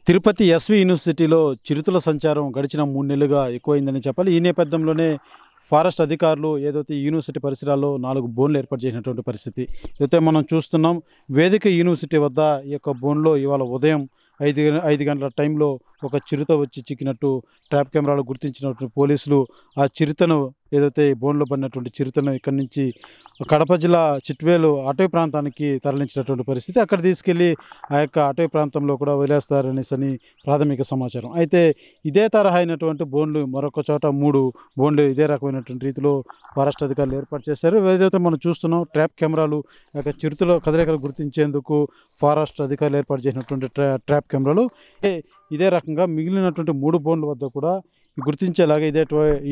Tirupati SV యూనివర్సిటీలో చిరుతల సంచారం గడిచిన 3 నెలలుగా ఎక్కువైందని చెప్పాలి. ఈ నేపథ్యంలోనే ఫారెస్ట్ అధికారులు ఏదైతే యూనివర్సిటీ పరిసరాల్లో 4 బోన్లు ఏర్పాటు చేసినటువంటి పరిస్థితి. అయితే మనం చూస్తున్నాం వేదిక యూనివర్సిటీ వద్ద ఈ యొక్క బోన్‌లో ఇవాళ ఉదయం 5 గంటల టైంలో ఒక చిరుత వచ్చి చిక్కినట్టు ట్రాప్ కెమెరాలో గుర్తించినటువంటి పోలీసులు ఆ చిరుతను ఏదైతే బోన్‌లో పడినటువంటి చిరుతను ఇక్కడి నుంచి కడప జిల్లా చిట్వేలు అటవీ ప్రాంతానికి తరలించినటువంటి పరిస్థితి. అక్కడ తీసుకెళ్ళి ఆ యొక్క అటవీ ప్రాంతంలో కూడా వదిలేస్తారనేసని ప్రాథమిక సమాచారం. అయితే ఇదే తరహా అయినటువంటి బోన్లు మరొక చోట 3 బోన్లు ఇదే రకమైనటువంటి రీతిలో ఫారెస్ట్ అధికారులు ఏర్పాటు చేశారు. ఏదైతే మనం చూస్తున్నాం ట్రాప్ కెమెరాలు ఆ యొక్క చిరుతల కదలికలు గుర్తించేందుకు ఫారెస్ట్ అధికారులు ఏర్పాటు చేసినటువంటి ట్రాప్ కెమెరాలు ఇదే రకంగా మిగిలినటువంటి 3 బోన్ల వద్ద కూడా గుర్తించేలాగా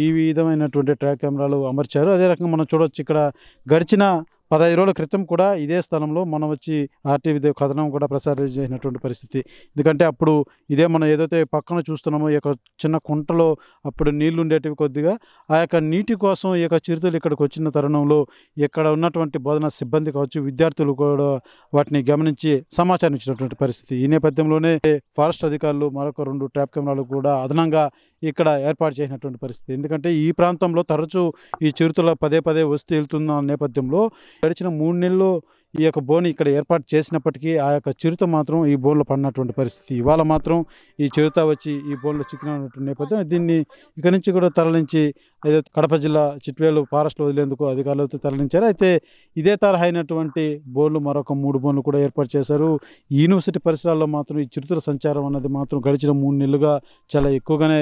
ఈ విధమైనటువంటి ట్రాప్ కెమెరాలు అమర్చారు. అదే రకంగా మనం చూడొచ్చు ఇక్కడ గడిచిన 15 రోజుల క్రితం కూడా ఇదే స్థలంలో మనం వచ్చి ఆర్టీవీ కథనం కూడా ప్రసారం చేసినటువంటి పరిస్థితి. ఎందుకంటే అప్పుడు ఇదే మనం ఏదైతే పక్కన చూస్తున్నామో ఈ యొక్క చిన్న కుంటలో అప్పుడు నీళ్లు ఉండేటివి కొద్దిగా ఆ యొక్క నీటి కోసం ఈ యొక్క చిరుతలు ఇక్కడికి వచ్చిన తరుణంలో ఇక్కడ ఉన్నటువంటి బోధనా సిబ్బంది కావచ్చు విద్యార్థులు కూడా వాటిని గమనించి సమాచారం ఇచ్చినటువంటి పరిస్థితి. ఈ నేపథ్యంలోనే ఫారెస్ట్ అధికారులు మరొక 2 ట్రాప్ కెమెరాలు కూడా అదనంగా ఇక్కడ ఏర్పాటు చేసినటువంటి పరిస్థితి. ఎందుకంటే ఈ ప్రాంతంలో తరచూ ఈ చిరుతల పదే వస్తూ వెళ్తున్న నేపథ్యంలో గడిచిన 3 నెలల్లో ఈ యొక్క బోన్ ఇక్కడ ఏర్పాటు చేసినప్పటికీ ఆ యొక్క చిరుత మాత్రం ఈ బోన్లో పడినటువంటి పరిస్థితి. ఇవాళ మాత్రం ఈ చిరుత వచ్చి ఈ బోన్లో చిక్కినటువంటి నేపథ్యం దీన్ని ఇక్కడి నుంచి కూడా తరలించి ఏదైతే కడప జిల్లా చిట్వేలు ఫారెస్ట్లో వదిలేందుకు అధికారులు అయితే తరలించారు. అయితే ఇదే తరహా అయినటువంటి బోన్లు మరొక 3 బోన్లు కూడా ఏర్పాటు చేశారు. ఈ యూనివర్సిటీ పరిసరాల్లో మాత్రం ఈ చిరుతల సంచారం అన్నది మాత్రం గడిచిన 3 నెలలుగా చాలా ఎక్కువగానే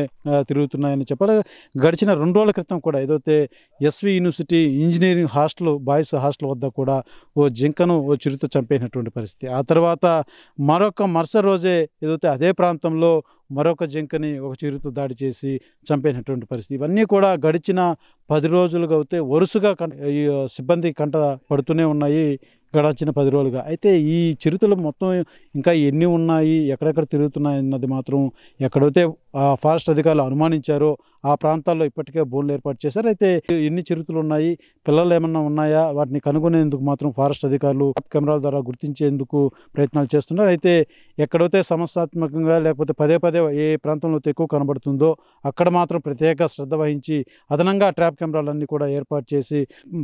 తిరుగుతున్నాయని చెప్పాలి. గడిచిన 2 రోజుల క్రితం కూడా ఏదైతే SV university engineering hostel boys hostel వద్ద కూడా ఓ చిరుత చంపేసినటువంటి పరిస్థితి. ఆ తర్వాత మరుసటి రోజే ఏదైతే అదే ప్రాంతంలో మరొక జింకని ఒక చిరుత దాడి చేసి చంపేసినటువంటి పరిస్థితి. ఇవన్నీ కూడా గడిచిన 10 రోజులుగా అయితే వరుసగా ఈ సిబ్బంది కంట పడుతూనే ఉన్నాయి గడిచిన 10 రోజులుగా. అయితే ఈ చిరుతలు మొత్తం ఇంకా ఎన్ని ఉన్నాయి ఎక్కడెక్కడ తిరుగుతున్నాయి అన్నది మాత్రం ఎక్కడైతే ఫారెస్ట్ అధికారులు అనుమానించారో ఆ ప్రాంతాల్లో ఇప్పటికే బోన్లు ఏర్పాటు చేశారు. అయితే ఎన్ని చిరుతలు ఉన్నాయి పిల్లలు ఏమన్నా ఉన్నాయా వాటిని కనుగొనేందుకు మాత్రం ఫారెస్ట్ అధికారులు కెమెరాల ద్వారా గుర్తించేందుకు ప్రయత్నాలు చేస్తున్నారు. అయితే ఎక్కడైతే సమస్యాత్మకంగా లేకపోతే పదే ఏ ప్రాంతంలో ఎక్కువ కనబడుతుందో అక్కడ మాత్రం ప్రత్యేక శ్రద్ధ వహించి అదనంగా ట్రాప్ కెమెరాలన్నీ కూడా ఏర్పాటు చేసి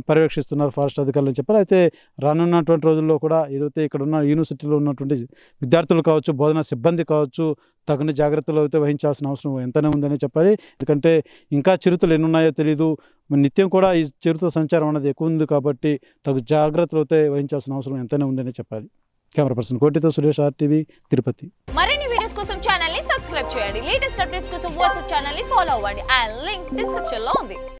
పర్యవేక్షిస్తున్నారు ఫారెస్ట్ అధికారులు అని చెప్పారు. అయితే రానున్నటువంటి రోజుల్లో కూడా ఏదైతే ఇక్కడ ఉన్న యూనివర్సిటీలో ఉన్నటువంటి విద్యార్థులు కావచ్చు బోధనా సిబ్బంది కావచ్చు తగిన జాగ్రత్తలు అయితే వహించాల్సిన అవసరం ఎంతనే ఉందని చెప్పాలి. ఎందుకంటే ఇంకా చిరుతలు ఎన్ని ఉన్నాయో తెలీదు. నిత్యం కూడా ఈ చిరుత సంచారం అనేది ఎక్కువ ఉంది కాబట్టి తగు జాగ్రత్తలు అయితే వహించాల్సిన అవసరం ఎంతనే ఉందని చెప్పాలి. కెమెరా పర్సన్ కోటితో సురేష్ ఆర్టీవీ తిరుపతి. మరిన్ని వీడియోస్ కోసం ఛానల్ ని సబ్స్క్రైబ్ చేయండి. లేటెస్ట్ అప్డేట్స్ కోసం వాట్సాప్ ఛానల్ ని ఫాలో అవ్వండి. ఆ లింక్ డిస్క్రిప్షన్ లో ఉంది.